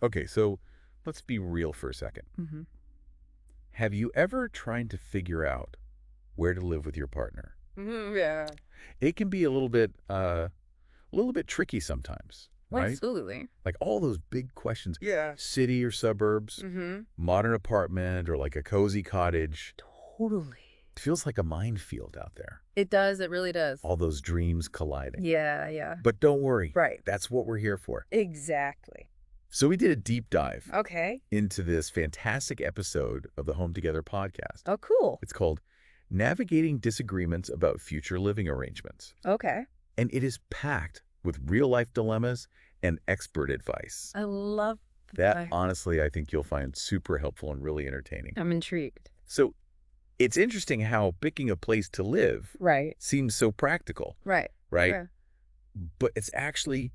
Okay, so let's be real for a second. Hmm. Have you ever tried to figure out where to live with your partner? Yeah. It can be a little bit tricky sometimes, right? Absolutely. Like all those big questions. Yeah. City or suburbs, Mm-hmm. modern apartment or like a cozy cottage. Totally. It feels like a minefield out there. It does. It really does. All those dreams colliding. Yeah, yeah. But don't worry. Right. That's what we're here for. Exactly. So we did a deep dive Okay. into this fantastic episode of the Home Together podcast. Oh, cool. It's called Navigating Disagreements About Future Living Arrangements. Okay. And it is packed with real-life dilemmas and expert advice. I love That, honestly, I think you'll find super helpful and really entertaining. I'm intrigued. So it's interesting how picking a place to live Right. seems so practical, Right. right? Yeah. But it's actually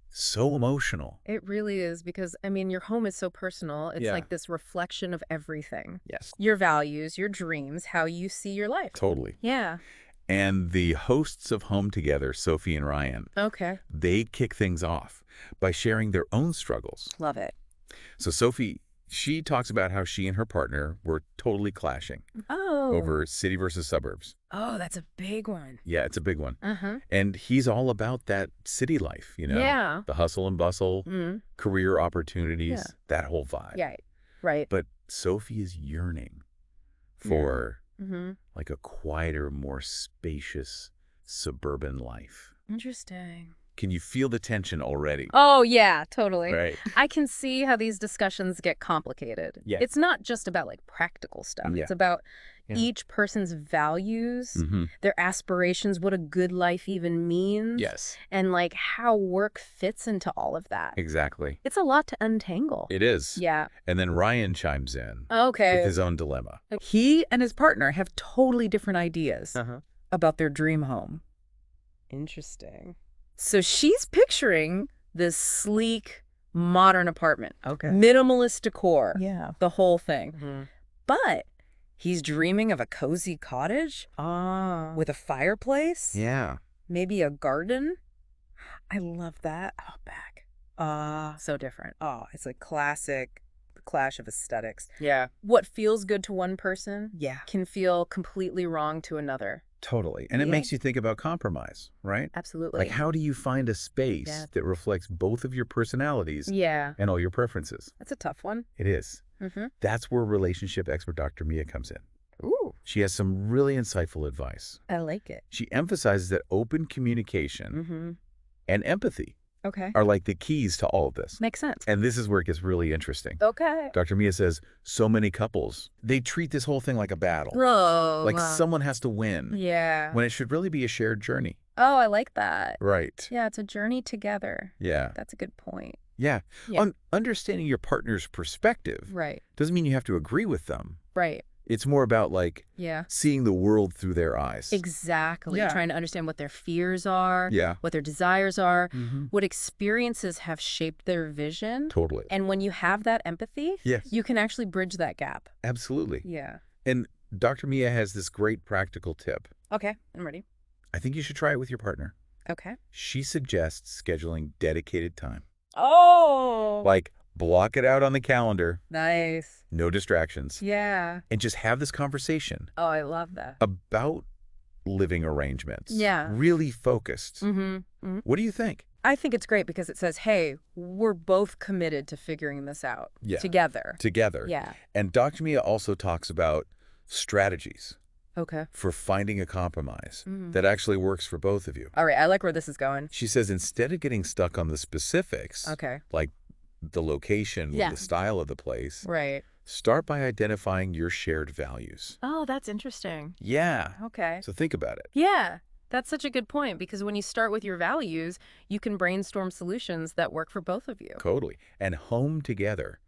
so emotional. It really is because, I mean, your home is so personal. It's Yeah. like this reflection of everything. Yes. Your values, your dreams, how you see your life. Totally. Yeah. And the hosts of Home Together, Sophie and Ryan, Okay. they kick things off by sharing their own struggles. Love it. So Sophie, she talks about how she and her partner were totally clashing Oh. over city versus suburbs. Oh, that's a big one. Yeah, it's a big one. Uh-huh. And he's all about that city life, Yeah. the hustle and bustle, Mm. career opportunities, Yeah. that whole vibe. Yeah. Right. But Sophie is yearning for Mm-hmm. like a quieter, more spacious suburban life. Interesting. Can you feel the tension already? Oh, yeah, totally. Right. I can see how these discussions get complicated. Yeah. It's not just about like practical stuff. Yeah. It's about Yeah. each person's values, Mm-hmm. their aspirations, what a good life even means. Yes, And like how work fits into all of that. exactly. It's a lot to untangle. It is. Yeah. And then Ryan chimes in Okay. with his own dilemma. He and his partner have totally different ideas Uh-huh. about their dream home. Interesting. So she's picturing this sleek, modern apartment. Okay. Minimalist decor. Yeah. The whole thing. Mm-hmm. But he's dreaming of a cozy cottage with a fireplace, Yeah. maybe a garden. I love that. Outback. So different. It's a classic clash of aesthetics. Yeah. What feels good to one person Yeah. can feel completely wrong to another. Totally. And it Yeah. makes you think about compromise, right? Absolutely. Like, how do you find a space Yeah. that reflects both of your personalities Yeah. and all your preferences? That's a tough one. It is. Mm-hmm. That's where relationship expert Dr. Mia comes in. Ooh. She has some really insightful advice. I like it. She emphasizes that open communication Mm-hmm. and empathy Okay. are like the keys to all of this. Makes sense. And this is where it gets really interesting. Okay. Dr. Mia says so many couples, they treat this whole thing like a battle. Oh. Like someone has to win Yeah. when it should really be a shared journey. Oh, I like that. Right. Yeah, it's a journey together. Yeah. That's a good point. Yeah. Yeah. Understanding your partner's perspective Right. doesn't mean you have to agree with them. Right. It's more about like Yeah. seeing the world through their eyes. Exactly. Yeah. Trying to understand what their fears are, Yeah. what their desires are, Mm-hmm. what experiences have shaped their vision. Totally. And when you have that empathy, Yes. you can actually bridge that gap. Absolutely. Yeah. And Dr. Mia has this great practical tip. Okay, I'm ready. I think you should try it with your partner. Okay. She suggests scheduling dedicated time. Oh. Like, block it out on the calendar, Nice. no distractions, Yeah. and just have this conversation Oh, I love that. about living arrangements. Yeah. Really focused. Mm-hmm. Mm-hmm. What do you think? I think it's great because it says, hey, we're both committed to figuring this out Yeah. together. Together. Yeah. And Dr. Mia also talks about strategies Okay. for finding a compromise Mhm. that actually works for both of you. All right. I like where this is going. She says instead of getting stuck on the specifics, Okay. like the location or Yeah. the style of the place, Right. start by identifying your shared values. Oh, that's interesting. Yeah. Okay. So think about it. Yeah. That's such a good point because when you start with your values, you can brainstorm solutions that work for both of you. Totally. And Home Together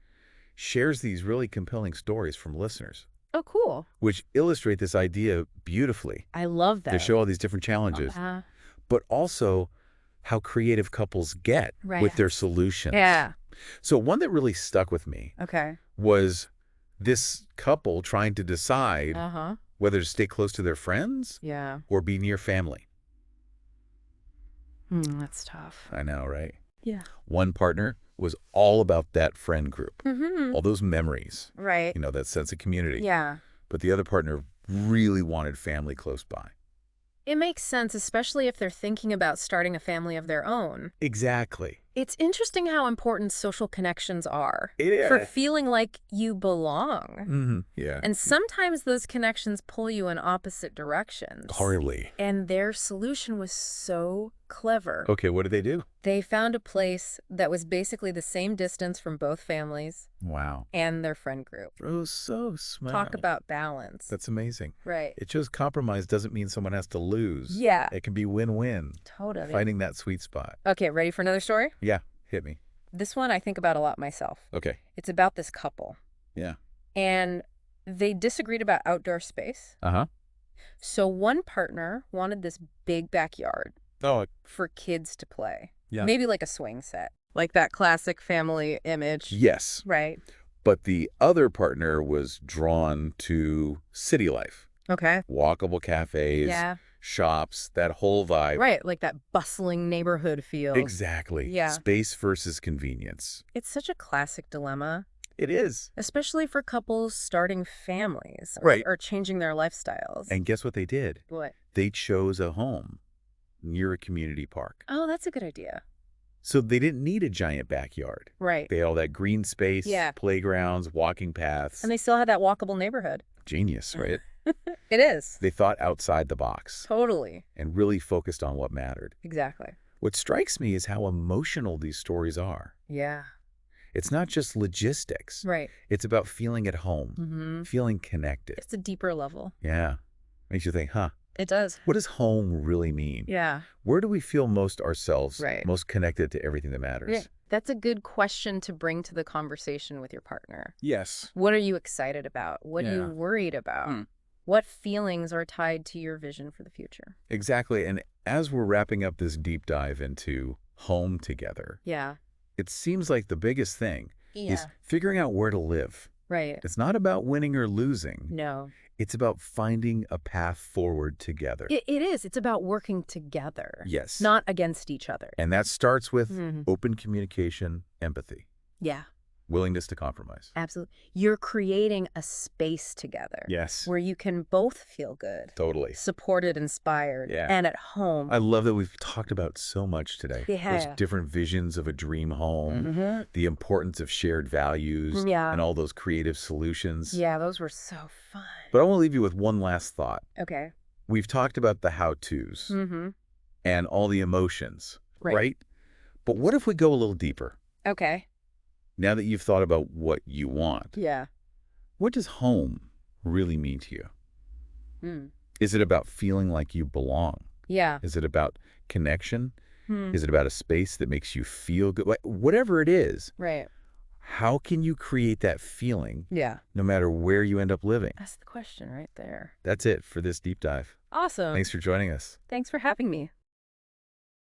shares these really compelling stories from listeners, Oh, cool. which illustrate this idea beautifully. I love that. They show all these different challenges, but also how creative couples get Right. with their solutions. Yeah. So one that really stuck with me Okay. was this couple trying to decide Uh-huh. whether to stay close to their friends Yeah. or be near family. That's tough. I know, right? Yeah. One partner was all about that friend group, Mm-hmm. all those memories, Right. that sense of community. Yeah. But the other partner really wanted family close by. It makes sense, especially if they're thinking about starting a family of their own. Exactly. It's interesting how important social connections are It is. for feeling like you belong. Mm-hmm. Yeah. And sometimes those connections pull you in opposite directions. Horribly. And their solution was so clever. Okay, what did they do? They found a place that was basically the same distance from both families Wow. and their friend group. Oh, so smart. Talk about balance. That's amazing. Right. It shows compromise doesn't mean someone has to lose. Yeah. It can be win-win. Totally. Finding that sweet spot. Okay, ready for another story? Yeah, hit me. This one I think about a lot myself. Okay. It's about this couple. Yeah. And they disagreed about outdoor space. Uh-huh. So one partner wanted this big backyard Oh, for kids to play. yeah. Maybe like a swing set. Like that classic family image. Yes. Right. But the other partner was drawn to city life. Okay. Walkable cafes, Yeah. shops, that whole vibe. Right. Like that bustling neighborhood feel. Exactly. Yeah. Space versus convenience. It's such a classic dilemma, It is. especially for couples starting families Right. or changing their lifestyles. And guess what they did? What? They chose a home near a community park. Oh, that's a good idea. So they didn't need a giant backyard. Right. They had all that green space, Yeah. playgrounds, walking paths. And they still had that walkable neighborhood. Genius, right? It is. They thought outside the box Totally. and really focused on what mattered. Exactly. What strikes me is how emotional these stories are. Yeah. It's not just logistics. Right. It's about feeling at home, Mm-hmm. feeling connected. It's a deeper level. Yeah. Makes you think, It does. what does home really mean? Yeah. Where do we feel most ourselves, Right. most connected to everything that matters? Yeah. That's a good question to bring to the conversation with your partner. Yes. What are you excited about? What are you Yeah. worried about? Hmm. What feelings are tied to your vision for the future? Exactly. And as we're wrapping up this deep dive into home together, Yeah. it seems like the biggest thing Yeah. is figuring out where to live. Right. It's not about winning or losing. No. It's about finding a path forward together. It is. It's about working together. Yes. Not against each other. And that starts with Mhm. open communication, empathy, Yeah. willingness to compromise. Absolutely. You're creating a space together. Yes. Where you can both feel good, Totally. supported, inspired, Yeah. and at home. I love that we've talked about so much today. Yeah. Those different visions of a dream home, Mm-hmm. the importance of shared values, Yeah. and all those creative solutions. Yeah, those were so fun. But I want to leave you with one last thought. Okay. We've talked about the how-tos Mm-hmm. and all the emotions, Right. right? But what if we go a little deeper? Okay. Now that you've thought about what you want, Yeah. what does home really mean to you? Mm. Is it about feeling like you belong? Yeah. Is it about connection? Hmm. Is it about a space that makes you feel good? Whatever it is, Right. how can you create that feeling Yeah. no matter where you end up living? That's the question right there. That's it for this deep dive. Awesome. Thanks for joining us. Thanks for having me.